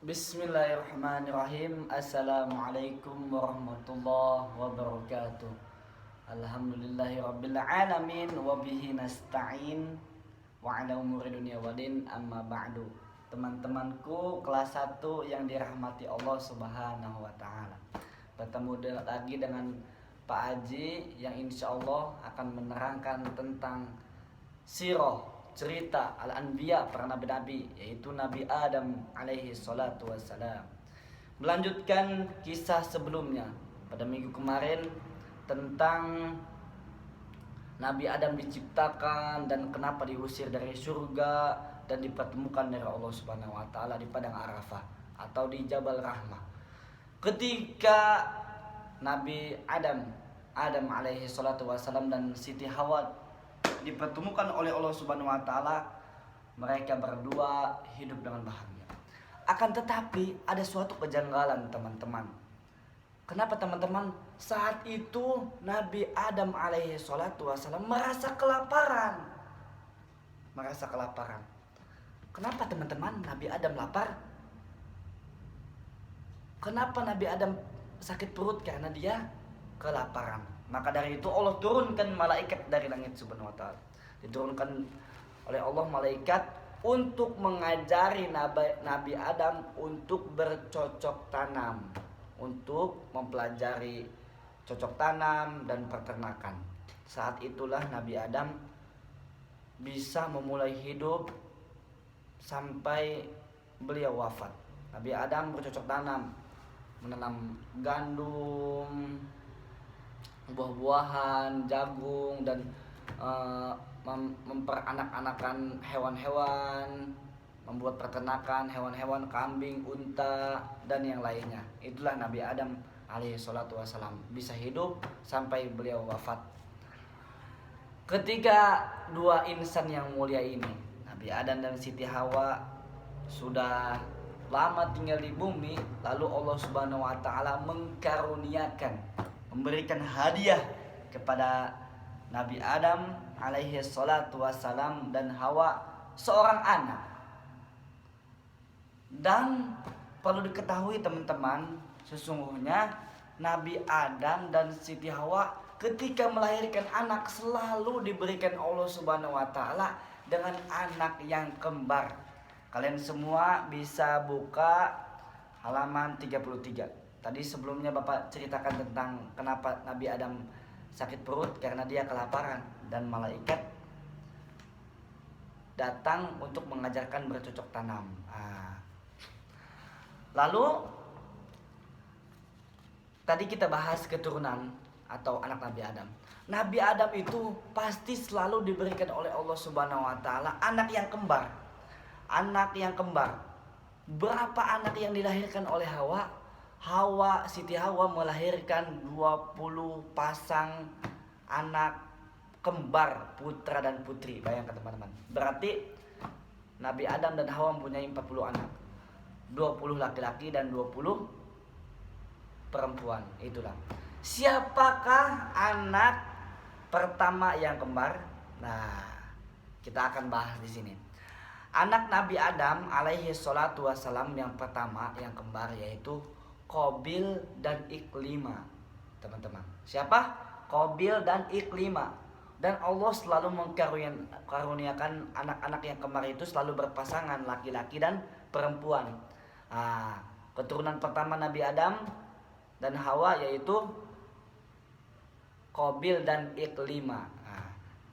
Bismillahirrahmanirrahim. Assalamualaikum warahmatullahi wabarakatuh. Alhamdulillahirabbil alamin wa bihi nasta'in wa ala umuri dunya waddin amma ba'du. Teman-temanku kelas 1 yang dirahmati Allah Subhanahu wa taala. Bertemu lagi dengan Pak Haji yang insya Allah akan menerangkan tentang sirah, cerita al-anbiya, para nabi-nabi, yaitu Nabi Adam alaihi salatu wassalam. Melanjutkan kisah sebelumnya pada minggu kemarin tentang Nabi Adam diciptakan dan kenapa diusir dari surga dan dipertemukan dari Allah Subhanahu wa taala di padang Arafah atau di Jabal Rahmah. Ketika Nabi Adam alaihi salatu wassalam dan Siti Hawa dipertemukan oleh Allah Subhanahu wa taala, mereka berdua hidup dengan bahagia. Akan tetapi ada suatu kejanggalan, teman-teman. Kenapa, teman-teman? Saat itu Nabi Adam alaihi salatu wasallam merasa kelaparan. Kenapa, teman-teman, Nabi Adam lapar? Kenapa Nabi Adam sakit perut? Karena dia kelaparan. Maka dari itu Allah turunkan malaikat dari langit Subhanahu wa taala. Diturunkan oleh Allah malaikat untuk mengajari Nabi Adam untuk bercocok tanam, untuk mempelajari cocok tanam dan peternakan. Saat itulah Nabi Adam bisa memulai hidup sampai beliau wafat. Nabi Adam bercocok tanam, menanam gandum, buah-buahan, jagung, dan memperanak-anakan hewan-hewan, membuat peternakan hewan-hewan, kambing, unta, dan yang lainnya. Itulah Nabi Adam alaihi salatu wassalam bisa hidup sampai beliau wafat. Ketika dua insan yang mulia ini, Nabi Adam dan Siti Hawa, sudah lama tinggal di bumi, lalu Allah Subhanahu wa taala mengkaruniakan, memberikan hadiah kepada Nabi Adam alaihi salatu wassalam dan Hawa seorang anak. Dan perlu diketahui, teman-teman, sesungguhnya Nabi Adam dan Siti Hawa ketika melahirkan anak selalu diberikan Allah Subhanahu wa taala dengan anak yang kembar. Kalian semua bisa buka halaman 33. Tadi sebelumnya Bapak ceritakan tentang kenapa Nabi Adam sakit perut, karena dia kelaparan dan malaikat datang untuk mengajarkan bercocok tanam. Lalu tadi kita bahas keturunan atau anak Nabi Adam. Nabi Adam itu pasti selalu diberikan oleh Allah Subhanahu wa taala anak yang kembar. Anak yang kembar. Berapa anak yang dilahirkan oleh Hawa? Siti Hawa melahirkan 20 pasang anak kembar, putra dan putri. Bayangkan, teman-teman. Berarti Nabi Adam dan Hawa mempunyai 40 anak. 20 laki-laki dan 20 perempuan. Itulah. Siapakah anak pertama yang kembar? Nah, kita akan bahas di sini. Anak Nabi Adam alaihi salatu wassalam yang pertama yang kembar yaitu Qabil dan Iklima, teman-teman. Siapa? Qabil dan Iklima. Dan Allah selalu mengkaruniakan anak-anak yang kembar itu selalu berpasangan laki-laki dan perempuan. Keturunan pertama Nabi Adam dan Hawa yaitu Qabil dan Iklima.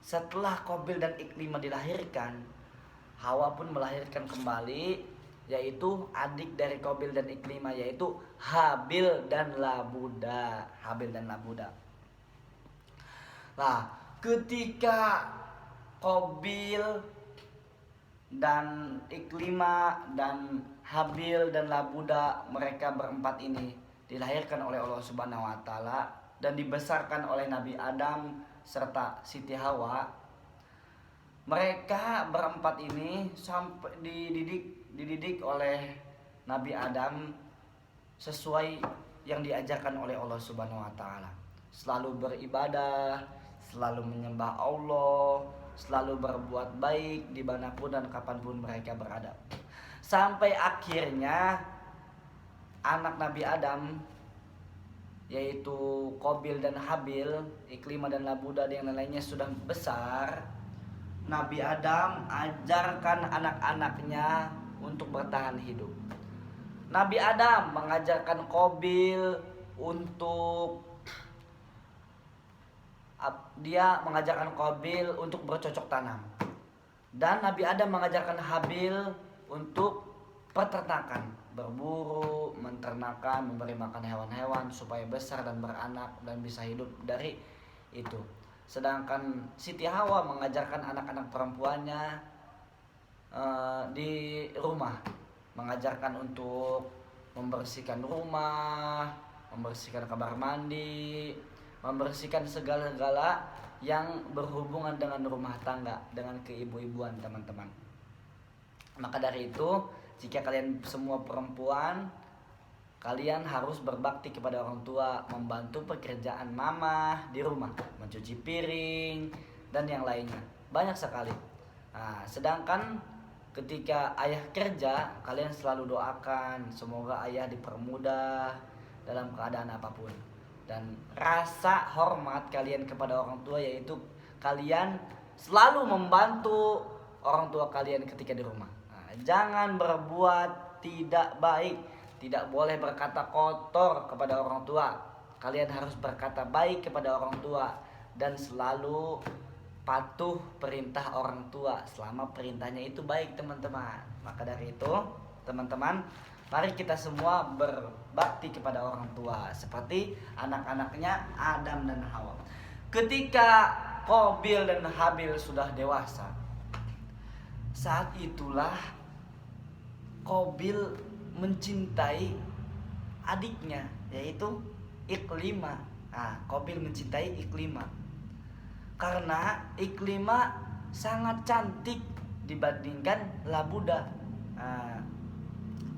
Setelah Qabil dan Iklima dilahirkan, Hawa pun melahirkan kembali, yaitu adik dari Qabil dan Iklima, yaitu Habil dan Labuda. Nah, ketika Qabil dan Iklima dan Habil dan Labuda, mereka berempat ini dilahirkan oleh Allah Subhanahu wa taala dan dibesarkan oleh Nabi Adam serta Siti Hawa. Mereka berempat ini sampai dididik oleh Nabi Adam sesuai yang diajarkan oleh Allah Subhanahu wa taala. Selalu beribadah, selalu menyembah Allah, selalu berbuat baik dimanapun dan kapanpun mereka berada. Sampai akhirnya anak Nabi Adam, yaitu Qabil dan Habil, Iklimah dan Labuda dan yang lainnya sudah besar, Nabi Adam ajarkan anak-anaknya untuk bertahan hidup. Nabi Adam mengajarkan Qabil untuk bercocok tanam. Dan Nabi Adam mengajarkan Habil untuk peternakan, berburu, menternakan, memberi makan hewan-hewan supaya besar dan beranak dan bisa hidup dari itu. Sedangkan Siti Hawa mengajarkan anak-anak perempuannya di rumah, mengajarkan untuk membersihkan rumah, membersihkan kamar mandi, membersihkan segala-gala yang berhubungan dengan rumah tangga, dengan keibu-ibuan, teman-teman. Maka dari itu, jika kalian semua perempuan, kalian harus berbakti kepada orang tua, membantu pekerjaan mama di rumah, mencuci piring dan yang lainnya. Banyak sekali. Nah, sedangkan ketika ayah kerja, kalian selalu doakan semoga ayah dipermudah dalam keadaan apapun. Dan rasa hormat kalian kepada orang tua yaitu kalian selalu membantu orang tua kalian ketika di rumah. Nah, jangan berbuat tidak baik, tidak boleh berkata kotor kepada orang tua. Kalian harus berkata baik kepada orang tua dan selalu patuh perintah orang tua selama perintahnya itu baik, teman-teman. Maka dari itu, teman-teman, mari kita semua berbakti kepada orang tua seperti anak-anaknya Adam dan Hawa. Ketika Qabil dan Habil sudah dewasa, saat itulah Qabil mencintai adiknya yaitu Iklimah. Nah, Qabil mencintai Iklimah karena Iklimah sangat cantik dibandingkan Labuda. Nah,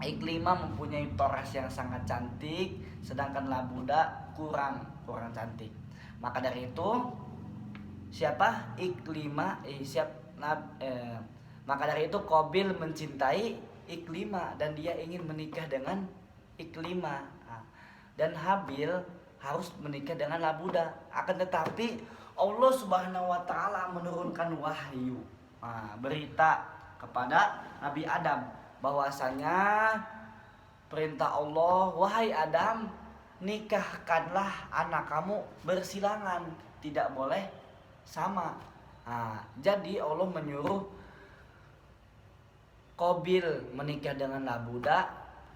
Iklimah mempunyai toras yang sangat cantik, sedangkan Labuda kurang cantik. Maka dari itu, maka dari itu Qabil mencintai Iklimah dan dia ingin menikah dengan Iklimah. Dan Habil harus menikah dengan Labuda. Akan tetapi Allah Subhanahu wa taala menurunkan wahyu, berita kepada Nabi Adam bahwasanya perintah Allah, wahai Adam, nikahkanlah anak kamu bersilangan, tidak boleh sama. Jadi Allah menyuruh Qabil menikah dengan Labuda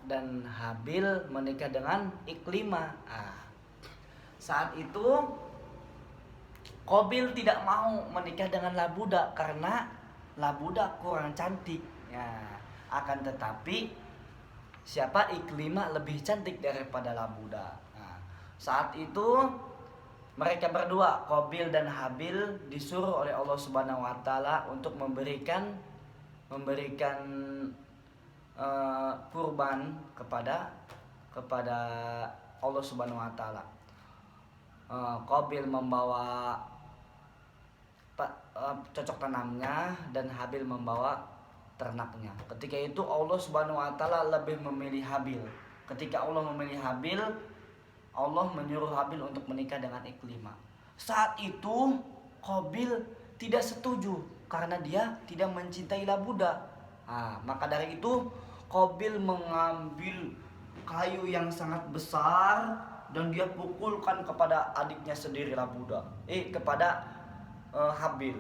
dan Habil menikah dengan Iklimah. Saat itu Qabil tidak mau menikah dengan Labuda karena Labuda kurang cantik. Akan tetapi Iklimah lebih cantik daripada Labuda. Saat itu mereka berdua, Qabil dan Habil, disuruh oleh Allah Subhanahu wa taala untuk memberikan kurban kepada Allah Subhanahu wa taala. Qabil membawa cocok tanamnya dan Habil membawa ternaknya. Ketika itu Allah Subhanahu wa taala lebih memilih Habil. Ketika Allah memilih Habil, Allah menyuruh Habil untuk menikah dengan Iklimah. Saat itu Qabil tidak setuju karena dia tidak mencintai Labuda. Maka dari itu Qabil mengambil kayu yang sangat besar dan dia pukulkan kepada adiknya sendiri Labuda, kepada Habil.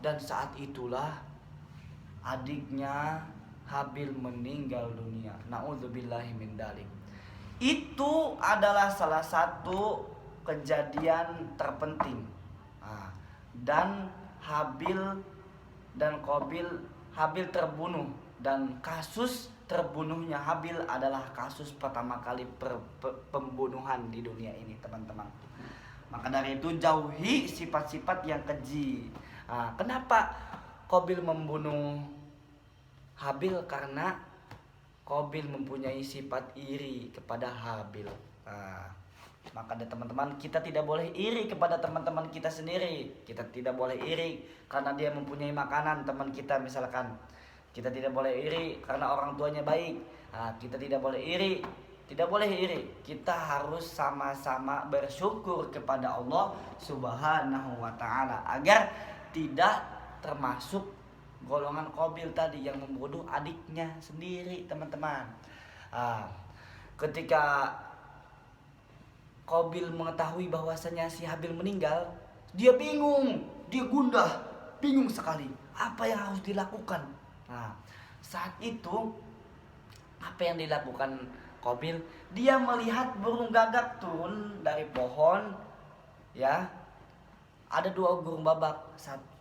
Dan saat itulah adiknya Habil meninggal dunia. Na'udzubillahi min dzalik. Itu adalah salah satu kejadian terpenting. Dan Habil dan Qabil, Habil terbunuh dan kasus terbunuhnya Habil adalah kasus pertama kali pembunuhan di dunia ini, teman-teman. Maka dari itu jauhi sifat-sifat yang keji. Kenapa Qabil membunuh Habil? Karena Qabil mempunyai sifat iri kepada Habil. Maka teman-teman, kita tidak boleh iri kepada teman-teman kita sendiri. Kita tidak boleh iri karena dia mempunyai makanan, teman kita misalkan. Kita tidak boleh iri karena orang tuanya baik. Kita tidak boleh iri, tidak boleh iri. Kita harus sama-sama bersyukur kepada Allah Subhanahu wa taala agar tidak termasuk golongan Qabil tadi yang membunuh adiknya sendiri, teman-teman. Ketika Qabil mengetahui bahwasanya si Habil meninggal, dia bingung, dia gundah, bingung sekali. Apa yang harus dilakukan? Saat itu apa yang dilakukan Qabil? Dia melihat burung gagak turun dari pohon, ya. Ada 2 burung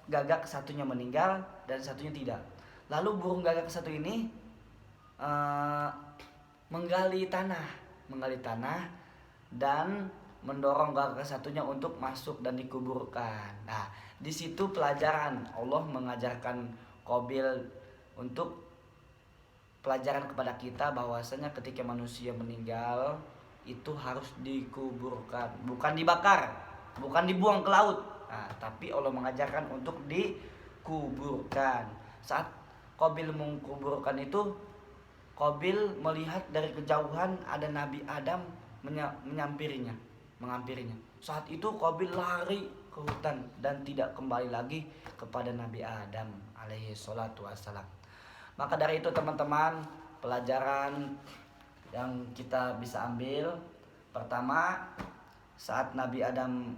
gagak, satunya meninggal dan satunya tidak. Lalu burung gagak satu ini menggali tanah dan mendorong gagak satunya untuk masuk dan dikuburkan. Di situ pelajaran Allah mengajarkan Qabil untuk pelajaran kepada kita bahwasanya ketika manusia meninggal itu harus dikuburkan, bukan dibakar, bukan dibuang ke laut. Tapi Allah mengajarkan untuk dikuburkan. Saat Qabil menguburkan itu, Qabil melihat dari kejauhan ada Nabi Adam mengampirinya. Saat itu Qabil lari ke hutan dan tidak kembali lagi kepada Nabi Adam alaihi salatu wassalam. Maka dari itu teman-teman, pelajaran yang kita bisa ambil, pertama, saat Nabi Adam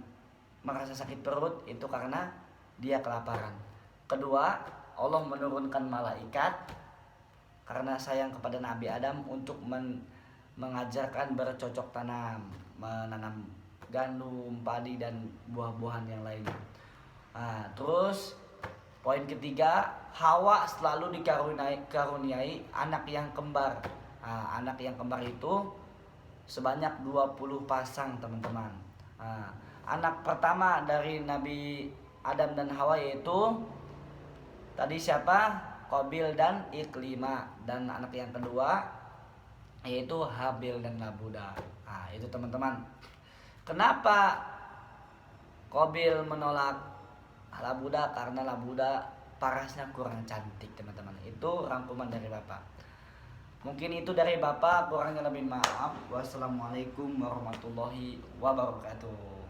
merasa sakit perut itu karena dia kelaparan. Kedua, Allah menurunkan malaikat karena sayang kepada Nabi Adam untuk mengajarkan bercocok tanam, menanam gandum, padi dan buah-buahan yang lainnya. Terus poin ketiga, Hawa selalu dikaruniai anak yang kembar. Anak yang kembar itu sebanyak 20 pasang, teman-teman. Anak pertama dari Nabi Adam dan Hawa yaitu tadi siapa? Qabil dan Iklimah. Dan anak yang kedua yaitu Habil dan Labuda. Itu teman-teman. Kenapa Qabil menolak Labuda? Karena Labuda parasnya kurang cantik, teman-teman. Itu rangkuman dari Bapak. Mungkin itu dari Bapak, kurangnya lebih maaf. Wassalamualaikum warahmatullahi wabarakatuh.